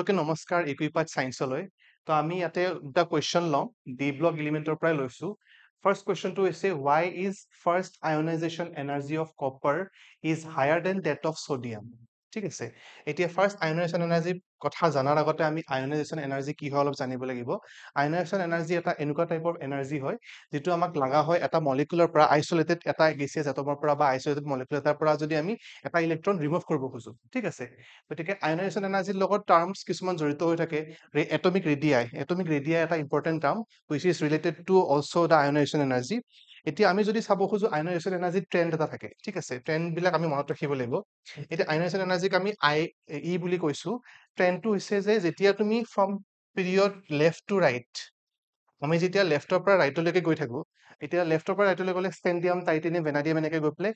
সকলোকে নমস্কাৰ ইকুইপাৰ্ট সায়েন্সলৈ তো আমি ইয়াতে দুটা কোৱেশ্চন লম ডি ব্লক এলিমেন্টৰ পৰা লৈছো ফাৰ্স্ট কোৱেশ্চনটো হৈছে why is first ionization energy of copper is higher than that of sodium ঠিক আছে এতিয়া ফাৰ্স্ট আয়নাইজেশন এনাৰ্জি কথা জানাৰ আগতে আমি আয়নাইজেশন এনাৰ্জি কি হয় অলপ জানিব লাগিব আয়নাইজেশন এনাৰ্জি এটা এনেকুৱা টাইপৰ এনাৰ্জি হয় যেটো আমাক লাগা হয় এটা মলিকুলাৰ পৰা আইসোলেটেড এটা গেছিয়াছ এটমৰ পৰা বা আইসোলেটেড মলিকুলাৰ এটাৰ পৰা যদি আমি এটা ইলেক্ট্ৰন ৰিমুভ কৰিব খুজো ঠিক আছে গতিকে আয়নাইজেশন এনাৰ্জিৰ লগত টাৰ্মস কিছুমান জড়িত হৈ থাকে এটমিক ৰেডিয়াই এটা important term which is related to also the ionization energy এতিয়া আমি যদি চাব খুজো আয়নাইজেশন এনাৰ্জি ট্ৰেন্ড এটা থাকে ঠিক আছে ট্ৰেন্ড বিলাক আমি মনত ৰাখিব লাগিব এতিয়া আয়নাইজেশন এনাৰ্জিক আমি ই বুলি কৈছো ট্ৰেন্ডটো হৈছে যে যেতিয়া তুমি from period left to right আমি যেতিয়া লেফটৰ পৰা ৰাইটলৈকে গৈ থাকো এতিয়া লেফটৰ পৰা ৰাইটলৈ গলে স্টেণ্ডিয়াম টাইটেনিয়াম ভেনাডিয়াম এনেকে গৈ পেলে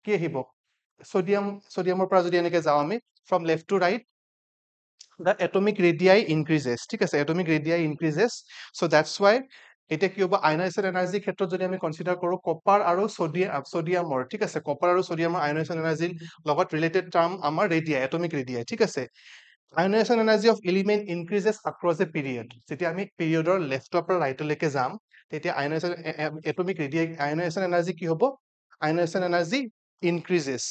কি আহিব সোডিয়ামৰ পৰা যদি এনেকে যাও আমি from left to right the atomic radii increases ঠিক আছে atomic radii increases so that's why এতিয়া কি হ'ব আয়নাইজেশন এনাৰ্জি ক্ষেত্ৰত যদি আমি কনসিডাৰ কৰো কপাৰ আৰু সোডিয়ামৰ ঠিক আছে কপাৰ আৰু সোডিয়ামৰ আয়নাইজেশন এনাৰ্জিৰ লগত ৰিলেটেড টাৰ্ম আমাৰ ৰেডিয়াই এটমিক ৰেডিয়াই ঠিক আছে ionization energy of element increases across a period যেতিয়া আমি পিৰিয়ডৰ লেফটৰ পৰা ৰাইটলৈকে যাম তেতিয়া atomic radii ionization energy কি হ'ব ionization energy increases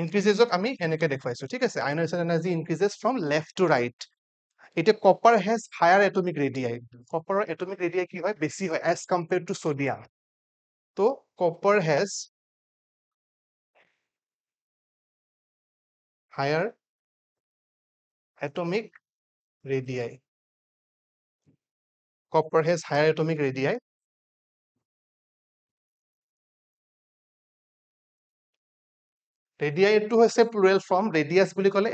increases আমি এনেকে দেখুৱাইছো ঠিক আছে ionization energy increases from left to right এতিয়া copper has higher atomic radii copper atomic radii কি হয় বেছি হয় as compared to sodium তো copper has higher atomic radii copper has higher atomic radii ৰেডিয়াইটো হৈছে প্লুৰেল ফৰ্ম ৰেডিয়াছ বুলি ক'লে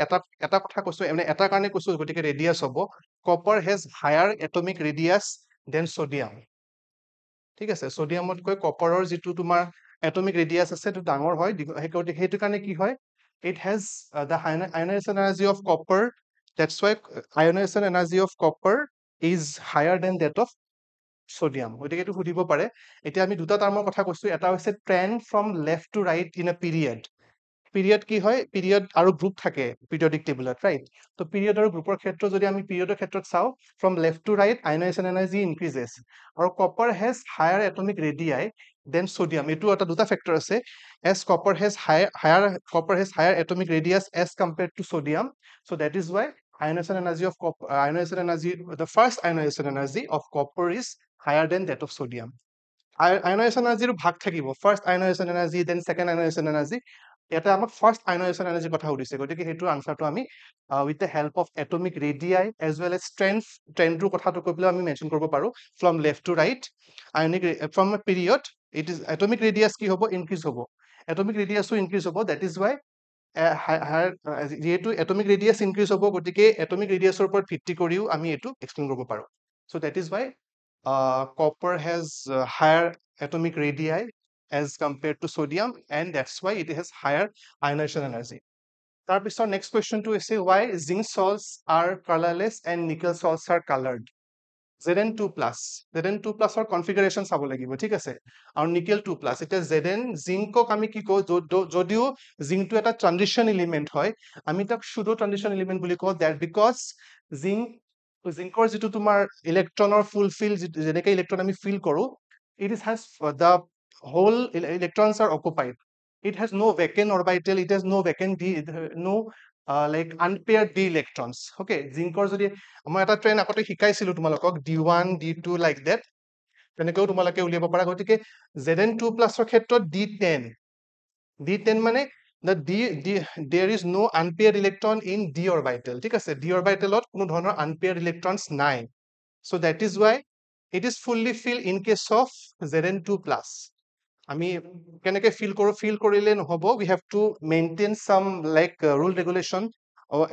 এটা কথা কৈছো মানে এটা কাৰণে কৈছো গতিকে ৰেডিয়াছ হ'ব copper has higher atomic radius than sodium ঠিক আছে সোডিয়ামতকৈ কপাৰৰ যিটো তোমাৰ এটমিক ৰেডিয়াছ আছে সেইটো ডাঙৰ হয় সেইটো কাৰণে কি হয় it has the ionisation energy of copper that's why ionisation energy of copper is higher than that of sodium গতিকে এইটো সুধিব পাৰে এতিয়া আমি দুটা টাৰ্মৰ কথা কৈছো এটা হৈছে trend from left to right in a period কি হয় পিৰিয়ড আৰু গ্ৰুপ থাকে পিৰিয়ডিক টেবুলত ৰাইট তো পিৰিয়ড আৰু গ্ৰুপৰ ক্ষেত্ৰত যদি আমি পিৰিয়ডৰ ক্ষেত্ৰত চাও from left to right ionization energy increases আৰু copper has higher atomic radii than sodium এইটো এটা দুটা ফেক্টৰ আছে as copper has higher atomic radius as compared to sodium so that is why ionization energy of the first ionization energy of copper is higher than that of sodium ionization energy ভাগ থাকিব first ionization energy then second ionization energy এটা আমাক first ionization energy কথা উঠিছে গতিকে হেতু আনসাৰটো আমি with the help of atomic radii as well as trendৰ কথাটো কৈ পেলাই আমি মেনশন কৰিব পাৰো from left to right ionic from a period it is atomic radius কি হ'ব ইনক্ৰিজ হ'ব atomic radius ইনক্ৰিজ হ'ব that is why যেহেতু atomic radius ইনক্ৰিজ হ'ব গতিকে atomic radiusৰ ওপৰত ভিত্তি কৰিও আমি এটো এক্সপ্লেইন কৰিব পাৰো so that is why copper has higher atomic radii as compared to sodium and that's why it has higher ionization energy তাৰপিছত next question to is why zinc salts are colorless and nickel salts are colored Zn2 or configuration চাব লাগিব ঠিক আছে আৰু nickel 2 এতিয়া Zn জিংকক আমি কি কও যদিও জিংটো এটা ট্ৰানজিশন এলিমেন্ট হয় আমি তাক সুডো ট্ৰানজিশন এলিমেন্ট বুলি কও that because জিংকৰ যেটো তোমাৰ ইলেক্ট্ৰনৰ ফুলফিল যেনেকৈ ইলেক্ট্ৰন আমি ফিল কৰো it has the whole electrons are occupied it has no vacant orbital it has no vacant no like unpaired d electrons okay জিংকৰ যদি মই এটা ট্ৰেন আগতে শিকাইছিলো তোমালোকক d1 d2 like that তেনেকৈ তোমালোকে উলিয়াব পাৰা গতিকে Zn2+ ৰ ক্ষেত্ৰত d10 মানে there is no unpaired electron in d orbital ঠিক আছে d orbitalত কোনো ধৰণৰ unpaired electrons নাই so that is why it is fully filled in case of Zn2+. আমি কেনেকে ফিল কৰিলে নহব we have to maintain some like rule regulation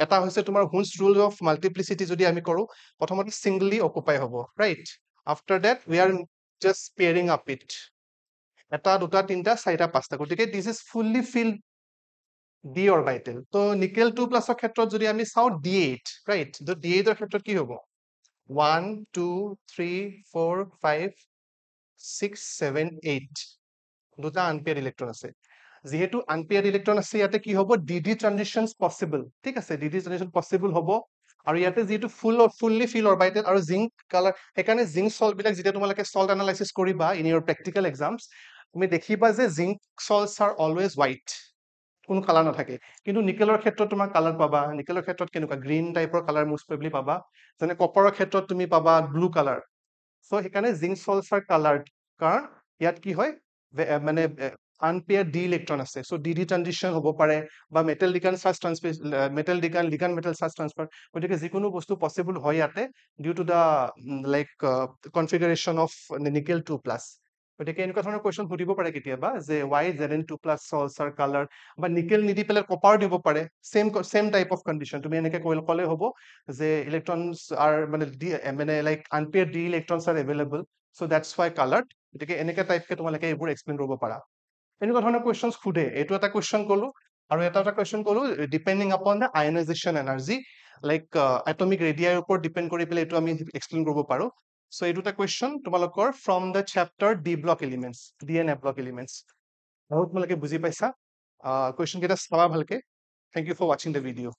এটা হৈছে তোমাৰ Hund's rule of multiplicity যদি আমি কৰো প্ৰথমতে singly occupy হ'ব right after that we are just pairing up it এটা দুটা তিনটা চাৰিটা পাঁচটা গতিকে this is fully filled d orbital তো nickel 2+ ৰ ক্ষেত্ৰত যদি আমি চাও d8 right তো d8 ৰ ক্ষেত্ৰত কি হ'ব 1 2 3 4 5 6 7 8 দুটা আনপেয়াৰ ইলেক্ট্ৰন আছে যিহেতু আনপেয়াৰ্ড ইলেক্ট্ৰন আছে ইয়াতে কি হ'ব DD ট্ৰানজিশনছ পসিবল ঠিক আছে DD ট্ৰানজিশন পসিবল হ'ব আৰু ইয়াতে যিহেতু ফুললি ফিল অৰবিটেড আৰু জিংক কালাৰ সেইকাৰণে জিংক সল্ট বিলাক যেতিয়া তোমালোকে সল্ট এনালাইসিস কৰিবা ইন ইউৰ প্ৰেক্টিকেল এক্সামছ তুমি দেখিবা যে zinc salts R always white কোনো কালাৰ নাথাকে কিন্তু নিকেলৰ ক্ষেত্ৰত তোমাৰ কালাৰ পাবা নিকেলৰ ক্ষেত্ৰত কেনেকুৱা গ্ৰীণ টাইপৰ কালাৰ মোষ্ট প্ৰবলি পাবা যেনে কপাৰৰ ক্ষেত্ৰত তুমি পাবা ব্লু কালাৰ সো সেইকাৰণে জিংক সল্টছ আৰ কালাৰ্ড কাৰণ ইয়াত কি হয় মানে আনপেয়াৰ্ড ডি ইলেক্ট্ৰন আছে সো DD ট্ৰানজিশন হ'ব পাৰে বা মেটেল ডিকান চাৰ্জ ট্ৰান্সফাৰ মেটেল ডিকান লিগান মেটেল চাৰ্জ ট্ৰান্সফাৰ গতিকে যিকোনো বস্তু পসিবল হয় ইয়াতে due to the like configuration of nickel 2+ গতিকে এনেকুৱা ধৰণৰ কুৱেশ্যন সুধিব পাৰে কেতিয়াবা যে why Zn2+ salts are colored বা নিকেল নিদি পেলাই কপাৰ দিব পাৰে সেম টাইপ অফ কন্ডিশন তুমি এনেকে ক'লে হ'ব যে ইলেক্ট্ৰনছ আৰ মানে like unpaired D electrons are available so that's why colored গতিকে এনেকে টাইপকে তোমালোকে এইবোৰ এক্সপ্লেইন কৰিব পাৰা এনেকুৱা ধৰণৰ কুৱেশ্যনছ সোধে এইটো এটা কুৱেশ্যন ক'লো আৰু এটা কুৱেশ্যন ক'লো depending upon the ionization energy like atomic ৰেডিয়াৰ ওপৰত ডিপেন্ড কৰি পেলাই এইটো আমি এক্সপ্লেইন কৰিব পাৰো সো এই দুটা কুৱেশ্যন তোমালোকৰ from the chapter D block elements D and A block elements বহুত তোমালোকে বুজি পাইছা কুৱেশ্যন কেইটা চাবা ভালকে থ্যাংক ইউ ফৰ ৱাচিং দ্য ভিডিঅ'